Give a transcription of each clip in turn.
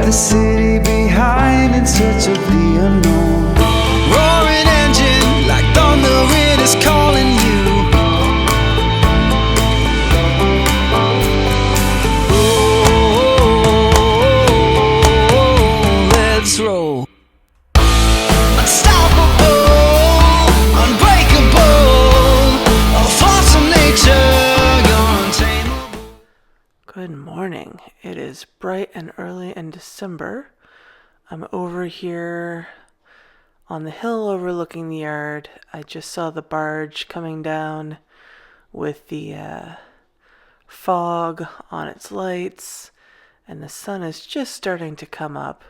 the city behind in search of the unknown. Roaring engine like thunder, it is calling you. Oh, let's roll. Unstoppable, unbreakable, a force of nature, you're untamable. Good morning. It is bright and early in December. I'm over here on the hill overlooking the yard. I just saw the barge coming down with the fog on its lights, and the sun is just starting to come up.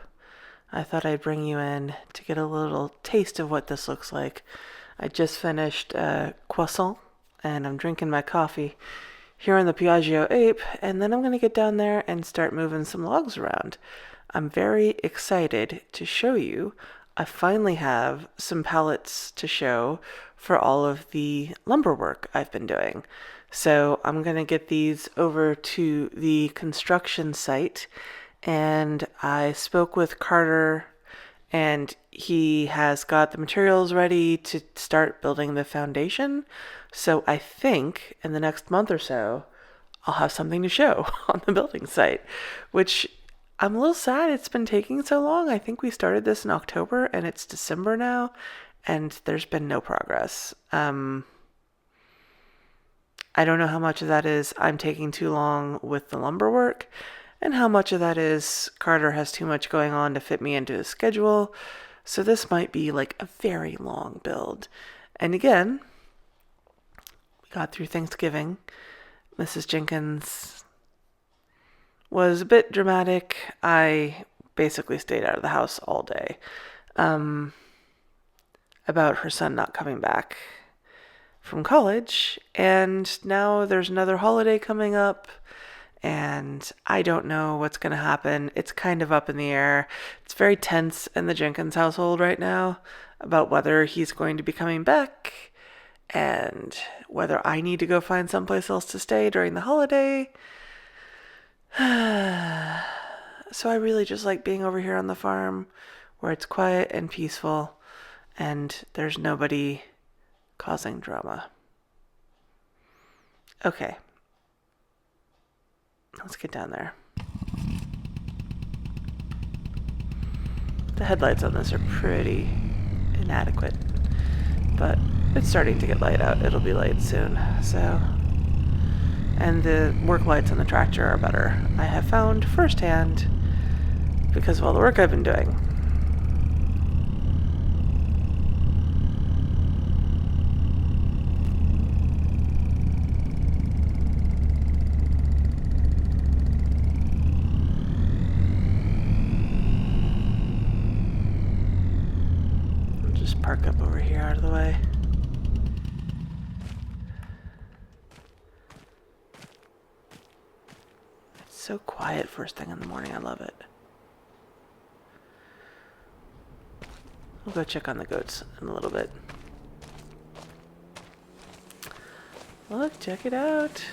I thought I'd bring you in to get a little taste of what this looks like. I just finished croissant, and I'm drinking my coffee here on the Piaggio Ape, and then I'm going to get down there and start moving some logs around. I'm very excited to show you. I finally have some pallets to show for all of the lumber work I've been doing. So I'm going to get these over to the construction site, and I spoke with Carter, and he has got the materials ready to start building the foundation. So I think in the next month or so, I'll have something to show on the building site, which I'm a little sad it's been taking so long. I think we started this in October and it's December now, and there's been no progress. I don't know how much of that is I'm taking too long with the lumber work, and how much of that is Carter has too much going on to fit me into his schedule. So this might be like a very long build. And again, we got through Thanksgiving. Mrs. Jenkins was a bit dramatic. I basically stayed out of the house all day about her son not coming back from college. And now there's another holiday coming up, and I don't know what's going to happen. It's kind of up in the air. It's very tense in the Jenkins household right now about whether he's going to be coming back and whether I need to go find someplace else to stay during the holiday. So I really just like being over here on the farm where it's quiet and peaceful and there's nobody causing drama. Okay. Let's get down there. The headlights on this are pretty inadequate, but it's starting to get light out. It'll be light soon, so. And the work lights on the tractor are better. I have found firsthand because of all the work I've been doing. Park up over here out of the way. It's so quiet first thing in the morning. I love it. I'll go check on the goats in a little bit. Look, check it out.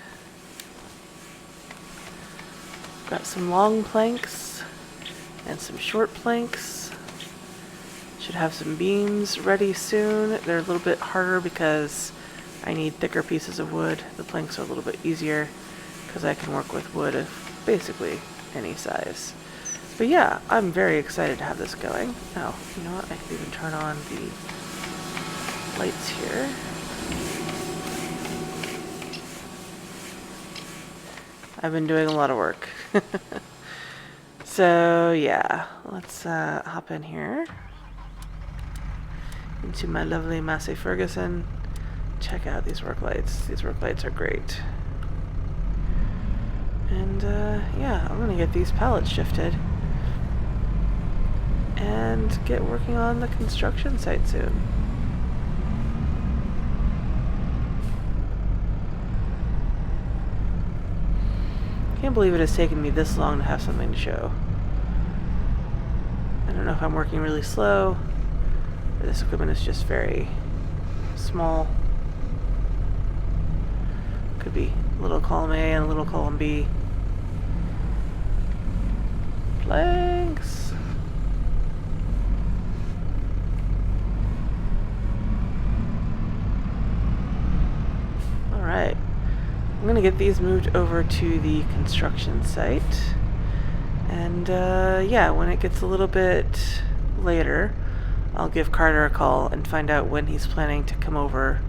Got some long planks and some short planks. Should have some beams ready soon. They're a little bit harder because I need thicker pieces of wood. The planks are a little bit easier because I can work with wood of basically any size. But yeah, I'm very excited to have this going. Oh, you know what? I can even turn on the lights here. I've been doing a lot of work. So yeah, let's hop in here into my lovely Massey Ferguson. Check out these work lights. These work lights are great. And yeah, I'm gonna get these pallets shifted and get working on the construction site soon. Can't believe it has taken me this long to have something to show. I don't know if I'm working really slow, or this equipment is just very small. Could be a little column A and a little column B. planks. Alright. I'm going to get these moved over to the construction site. And yeah, when it gets a little bit later, I'll give Carter a call and find out when he's planning to come over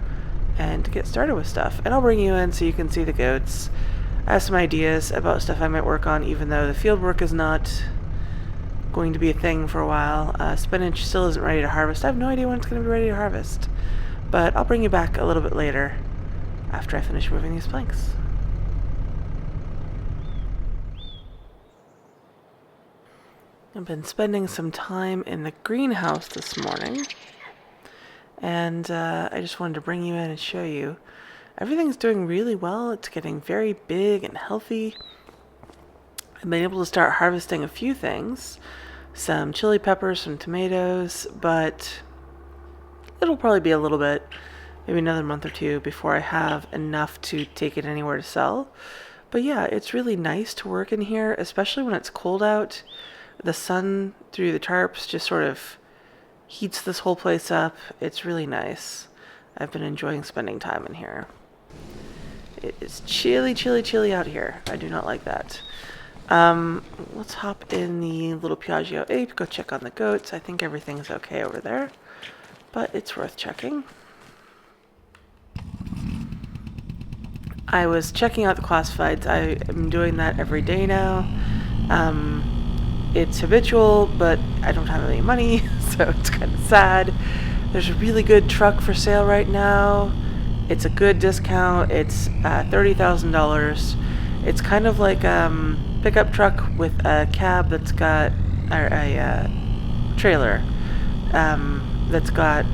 and get started with stuff. And I'll bring you in so you can see the goats. I have some ideas about stuff I might work on, even though the field work is not going to be a thing for a while. Spinach still isn't ready to harvest. I have no idea when it's going to be ready to harvest. But I'll bring you back a little bit later after I finish moving these planks. I've been spending some time in the greenhouse this morning, and I just wanted to bring you in and show you. Everything's doing really well. It's getting very big and healthy. I've been able to start harvesting a few things, some chili peppers, some tomatoes, but it'll probably be a little bit, maybe another month or two before I have enough to take it anywhere to sell. But yeah, it's really nice to work in here, especially when it's cold out. The sun through the tarps just sort of heats this whole place up. It's really nice. I've been enjoying spending time in here. It is chilly, chilly, chilly out here. I do not like that. Let's hop in the little Piaggio Ape, go check on the goats. I think everything's okay over there, but it's worth checking. I was checking out the classifieds. I am doing that every day now. It's habitual, but I don't have any money, so it's kind of sad. There's a really good truck for sale right now. It's a good discount. It's $30,000. It's kind of like a pickup truck with a cab that's got, or a trailer that's got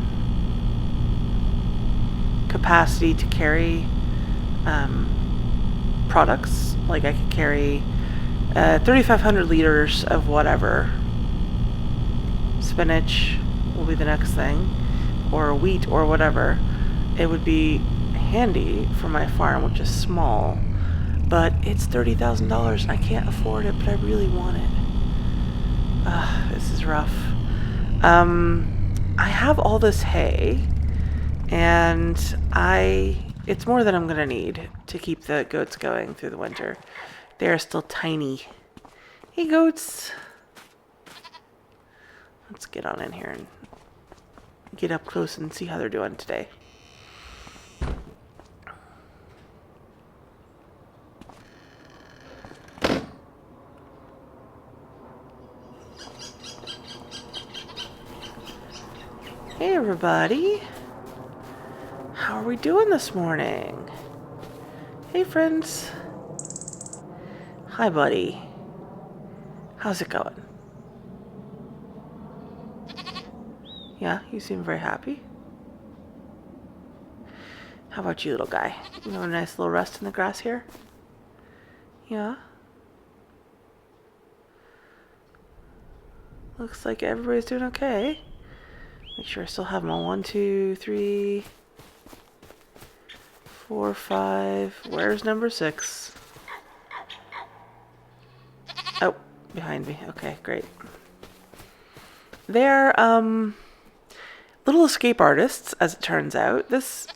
capacity to carry products. Like I could carry 3,500 liters of whatever. Spinach will be the next thing, or wheat or whatever. It would be handy for my farm, which is small, but it's $30,000 and I can't afford it, but I really want it. This is rough. I have all this hay, and it's more than I'm gonna need to keep the goats going through the winter. They are still tiny. Hey, goats. Let's get on in here and get up close and see how they're doing today. Hey, everybody. How are we doing this morning? Hey, friends. Hi, buddy. How's it going? Yeah, you seem very happy. How about you, little guy? You have a nice little rest in the grass here? Yeah? Looks like everybody's doing okay. Make sure I still have them all. 1, 2, 3, 4, 5. Where's number 6? Oh, behind me. Okay, great. They're little escape artists, as it turns out. This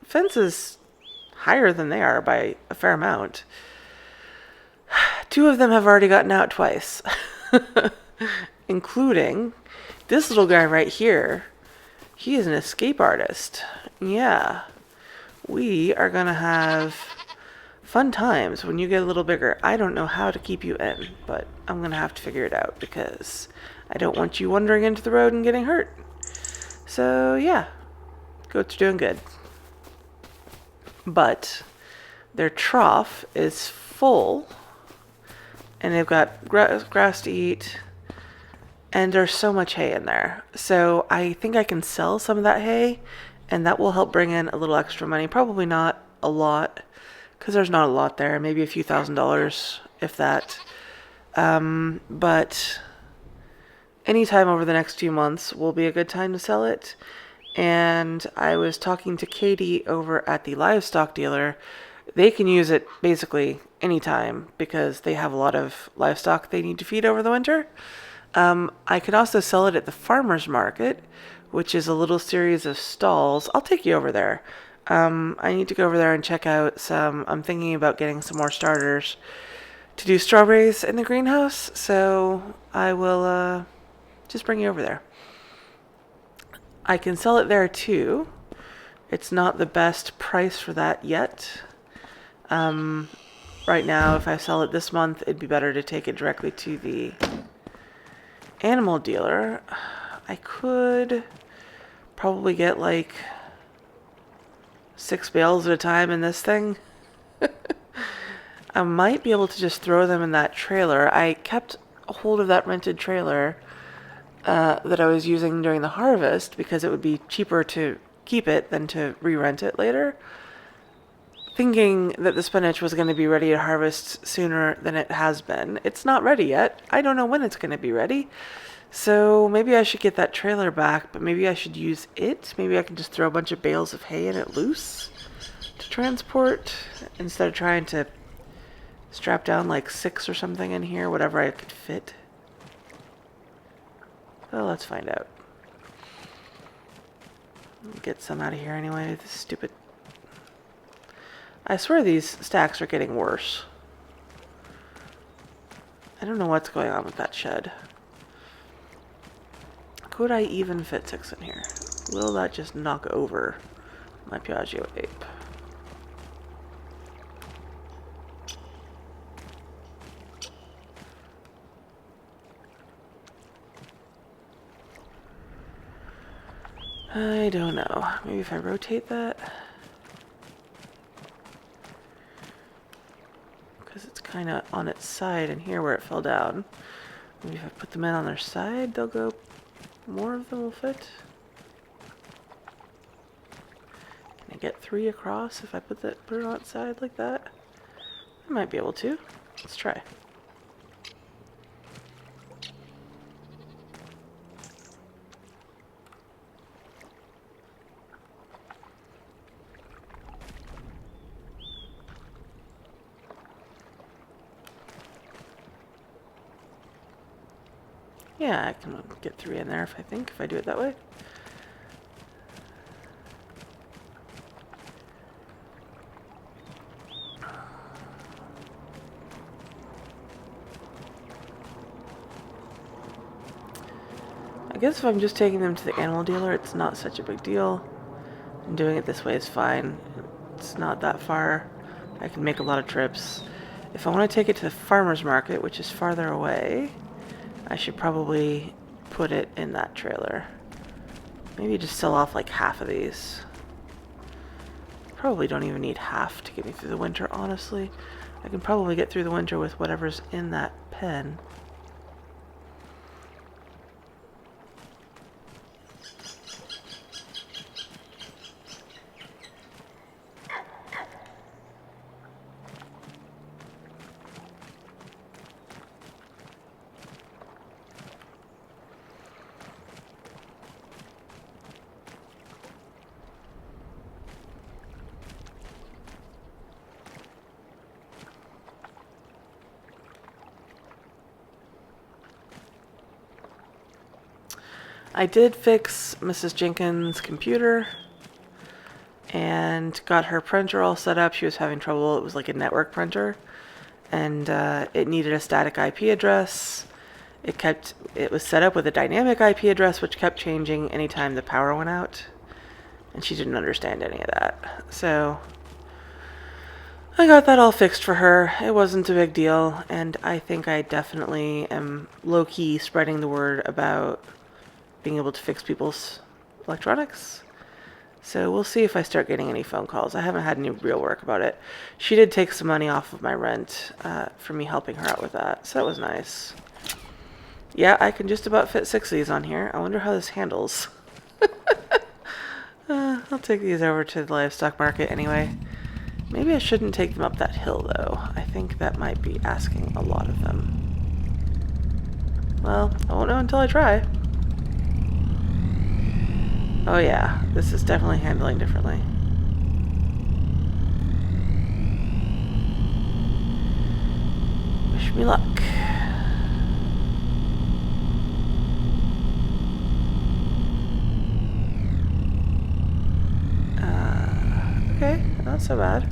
fence is higher than they are by a fair amount. 2 of them have already gotten out twice, including this little guy right here. He is an escape artist. Yeah. We are gonna have fun times when you get a little bigger. I don't know how to keep you in, but I'm gonna have to figure it out because I don't want you wandering into the road and getting hurt. So yeah, goats are doing good. But their trough is full and they've got grass to eat, and there's so much hay in there. So I think I can sell some of that hay, and that will help bring in a little extra money. Probably not a lot, because there's not a lot there. Maybe a few $1,000s, if that. But anytime over the next few months will be a good time to sell it. And I was talking to Katie over at the livestock dealer. they can use it basically anytime because they have a lot of livestock they need to feed over the winter. I could also sell it at the farmer's market, which is a little series of stalls. I'll take you over there. I need to go over there and check out some. I'm thinking about getting some more starters to do strawberries in the greenhouse, so I will just bring you over there. I can sell it there too. It's not the best price for that yet. Right now, if I sell it this month, it'd be better to take it directly to the animal dealer. I could probably get like 6 bales at a time in this thing. I might be able to just throw them in that trailer. I kept a hold of that rented trailer that I was using during the harvest because it would be cheaper to keep it than to re-rent it later, thinking that the spinach was going to be ready to harvest sooner than it has been. It's not ready yet. I don't know when it's going to be ready. So maybe I should get that trailer back, but maybe I should use it. Maybe I can just throw a bunch of bales of hay in it loose to transport instead of trying to strap down like 6 or something in here, whatever I could fit. Well, let's find out. Get some out of here anyway. This stupid... I swear these stacks are getting worse. I don't know what's going on with that shed. Could I even fit 6 in here? Will that just knock over my Piaggio Ape? I don't know. Maybe if I rotate that? Because it's kind of on its side and here where it fell down. Maybe if I put them in on their side, they'll go... more of them will fit. Can I get 3 across if I put it on its side like that? I might be able to. Let's try. Yeah, I can get 3 in there if I do it that way. I guess if I'm just taking them to the animal dealer, it's not such a big deal. And doing it this way is fine. It's not that far. I can make a lot of trips. If I want to take it to the farmer's market, which is farther away, I should probably put it in that trailer. Maybe just sell off like half of these. Probably don't even need half to get me through the winter, honestly. I can probably get through the winter with whatever's in that pen. I did fix Mrs. Jenkins' computer and got her printer all set up. She was having trouble. It was like a network printer, and it needed a static IP address. It was set up with a dynamic IP address, which kept changing anytime the power went out, and she didn't understand any of that. So I got that all fixed for her. It wasn't a big deal, and I think I definitely am low-key spreading the word about being able to fix people's electronics. So we'll see if I start getting any phone calls. I haven't had any real work about it. She did take some money off of my rent for me helping her out with that, so that was nice. Yeah, I can just about fit 6 of these on here. I wonder how this handles. I'll take these over to the livestock market anyway. Maybe I shouldn't take them up that hill, though. I think that might be asking a lot of them. Well, I won't know until I try. Oh yeah, this is definitely handling differently. Wish me luck. Okay, not so bad.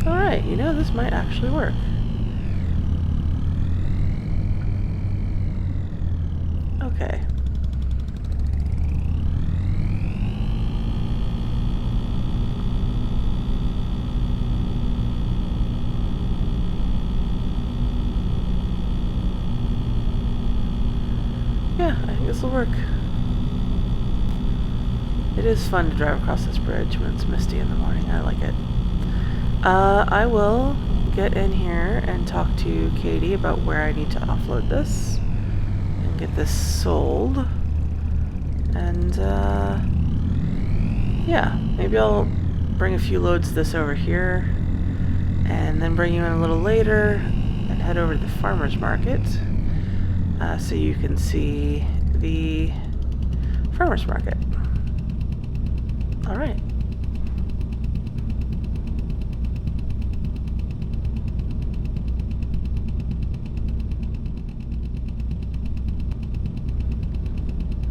Alright, you know, this might actually work. Okay. Yeah, I think this will work. It is fun to drive across this bridge when it's misty in the morning. I like it. I will get in here and talk to Katie about where I need to offload this and get this sold. And, yeah, maybe I'll bring a few loads of this over here and then bring you in a little later and head over to the farmer's market so you can see the farmer's market. All right.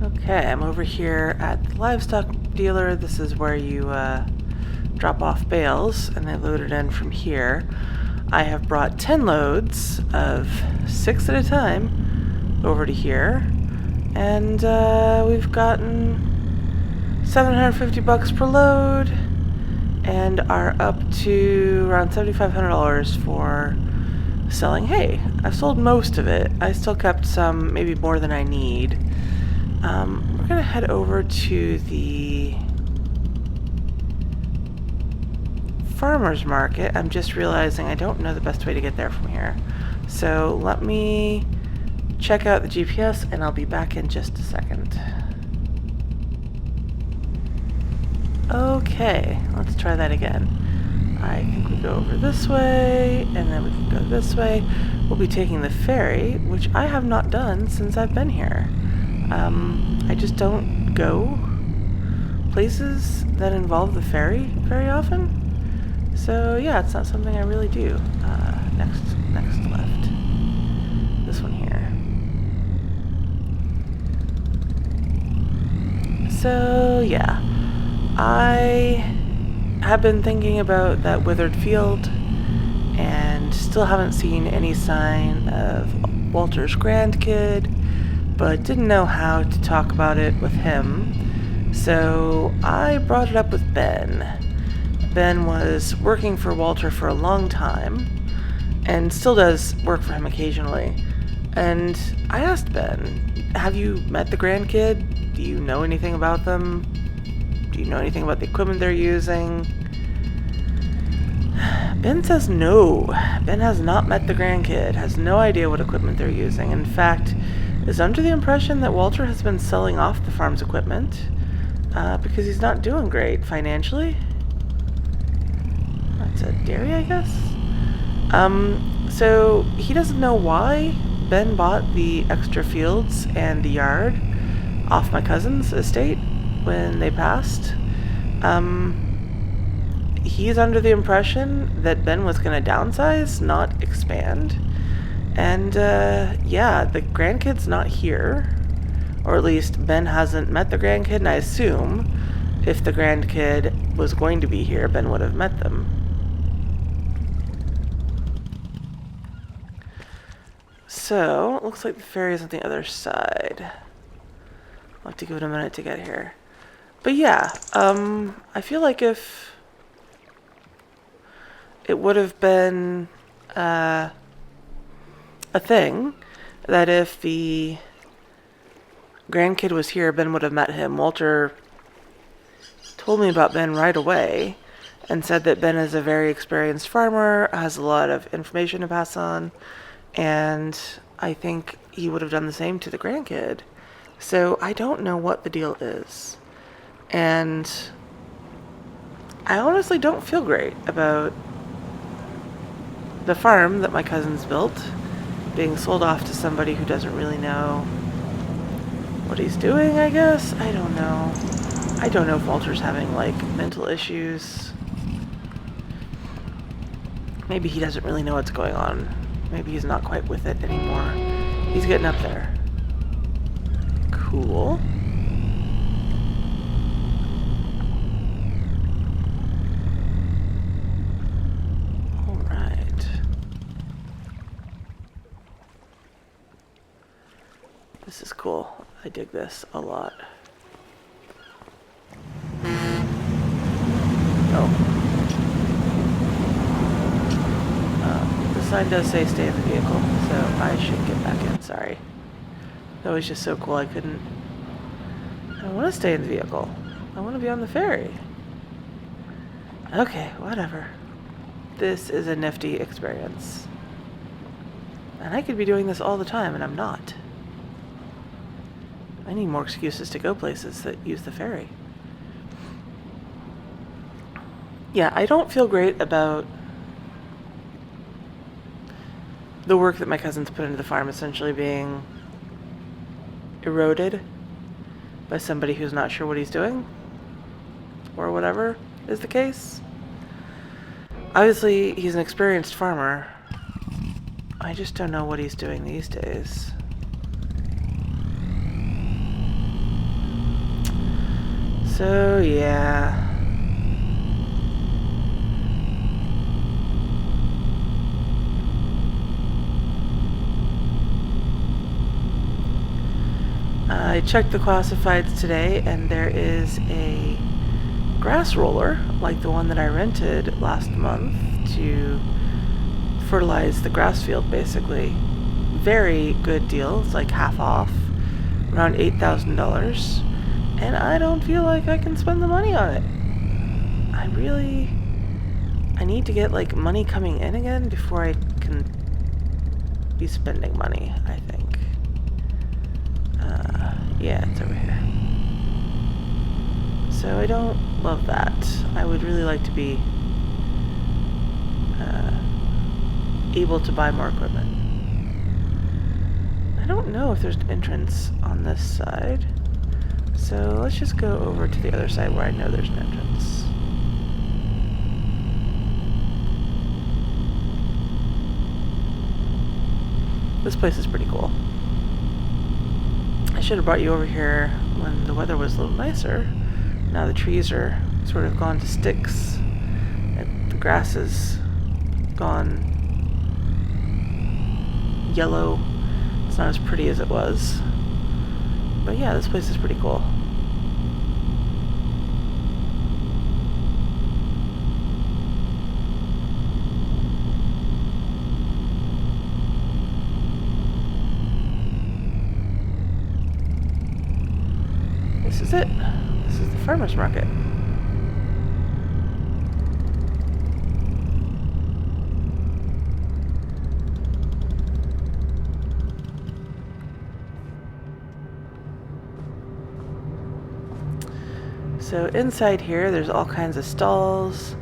Okay, I'm over here at the livestock dealer. This is where you drop off bales, and they load it in from here. I have brought 10 loads of 6 at a time over to here, and we've gotten $750 per load, and are up to around $7,500 for selling hay. I've sold most of it. I still kept some, maybe more than I need. We're gonna head over to the farmer's market. I'm just realizing I don't know the best way to get there from here. So let me check out the GPS and I'll be back in just a second. Okay, let's try that again. I think we go over this way, and then we can go this way. We'll be taking the ferry, which I have not done since I've been here. I just don't go places that involve the ferry very often. So yeah, it's not something I really do. Next left. This one here. So yeah, I have been thinking about that withered field and still haven't seen any sign of Walter's grandkid, but didn't know how to talk about it with him. So I brought it up with Ben. Ben was working for Walter for a long time and still does work for him occasionally. And I asked Ben, have you met the grandkid? Do you know anything about them? Do you know anything about the equipment they're using? Ben says no. Ben has not met the grandkid, has no idea what equipment they're using. In fact, is under the impression that Walter has been selling off the farm's equipment because he's not doing great financially. That's a dairy, I guess? So he doesn't know why Ben bought the extra fields and the yard off my cousin's estate when they passed. He's under the impression that Ben was going to downsize, not expand. And yeah, the grandkid's not here. Or at least Ben hasn't met the grandkid, and I assume if the grandkid was going to be here, Ben would have met them. So, it looks like the ferry is on the other side. I'll have to give it a minute to get here. But yeah, I feel like if it would have been a thing that if the grandkid was here, Ben would have met him. Walter told me about Ben right away and said that Ben is a very experienced farmer, has a lot of information to pass on, and I think he would have done the same to the grandkid. So I don't know what the deal is. And I honestly don't feel great about the farm that my cousin's built being sold off to somebody who doesn't really know what he's doing, I guess. I don't know. I don't know if Walter's having, like, mental issues. Maybe he doesn't really know what's going on. Maybe he's not quite with it anymore. He's getting up there. Cool. Alright. This is cool. I dig this a lot. The sign does say stay in the vehicle, so I should get back in. Sorry. That was just so cool. I don't want to stay in the vehicle. I want to be on the ferry. Okay, whatever. This is a nifty experience. And I could be doing this all the time, and I'm not. I need more excuses to go places that use the ferry. Yeah, I don't feel great about the work that my cousins put into the farm essentially being eroded by somebody who's not sure what he's doing, or whatever is the case. Obviously, he's an experienced farmer. I just don't know what he's doing these days. So, yeah. I checked the classifieds today, and there is a grass roller, like the one that I rented last month to fertilize the grass field, basically. Very good deal. It's like half off, around $8,000, and I don't feel like I can spend the money on it. I need to get like money coming in again before I can be spending money, I think. Yeah, it's over here. So I don't love that. I would really like to be able to buy more equipment. I don't know if there's an entrance on this side. So let's just go over to the other side where I know there's an entrance. This place is pretty cool. I should have brought you over here when the weather was a little nicer. Now the trees are sort of gone to sticks, and the grass is gone yellow. It's not as pretty as it was. But yeah, this place is pretty cool. This is it. This is the farmer's market. So inside here, there's all kinds of stalls,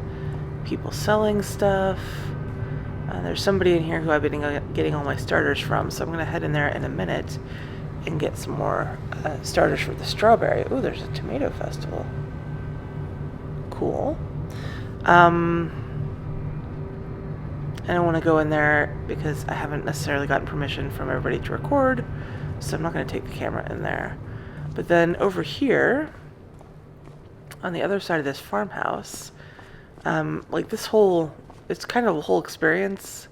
people selling stuff. There's somebody in here who I've been getting all my starters from, so I'm going to head in there in a minute and get some more starters for the strawberry. Ooh, there's a tomato festival. Cool. I don't want to go in there because I haven't necessarily gotten permission from everybody to record, so I'm not going to take the camera in there. But then over here, on the other side of this farmhouse, like this whole, it's kind of a whole experience.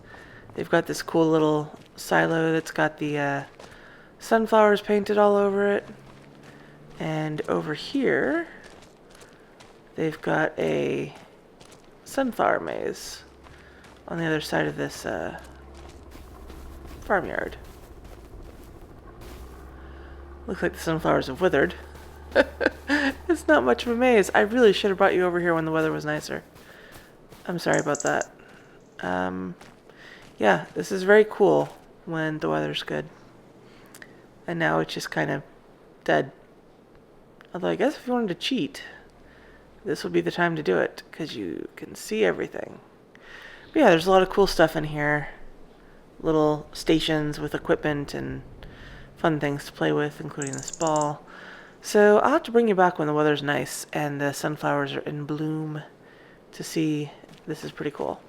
They've got this cool little silo that's got the sunflowers painted all over it. And over here, they've got a sunflower maze on the other side of this farmyard. Looks like the sunflowers have withered. It's not much of a maze. I really should have brought you over here when the weather was nicer. I'm sorry about that. Yeah, this is very cool when the weather's good. And now it's just kind of dead. Although I guess if you wanted to cheat, this would be the time to do it, because you can see everything. But yeah, there's a lot of cool stuff in here. Little stations with equipment and fun things to play with, including this ball. So I'll have to bring you back when the weather's nice and the sunflowers are in bloom to see. This is pretty cool.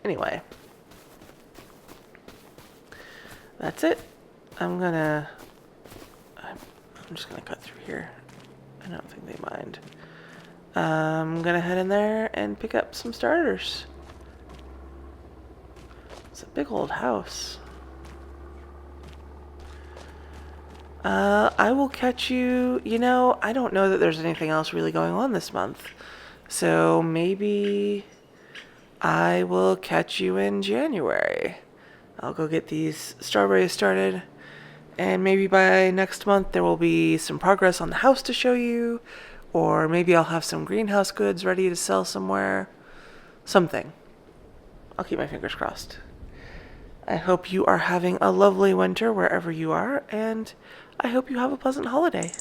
Anyway, that's it. I'm just gonna cut through here. I don't think they mind. I'm gonna head in there and pick up some starters. It's a big old house. I will catch you, I don't know that there's anything else really going on this month. So maybe I will catch you in January. I'll go get these strawberries started. And maybe by next month there will be some progress on the house to show you. Or maybe I'll have some greenhouse goods ready to sell somewhere. Something. I'll keep my fingers crossed. I hope you are having a lovely winter wherever you are, and I hope you have a pleasant holiday.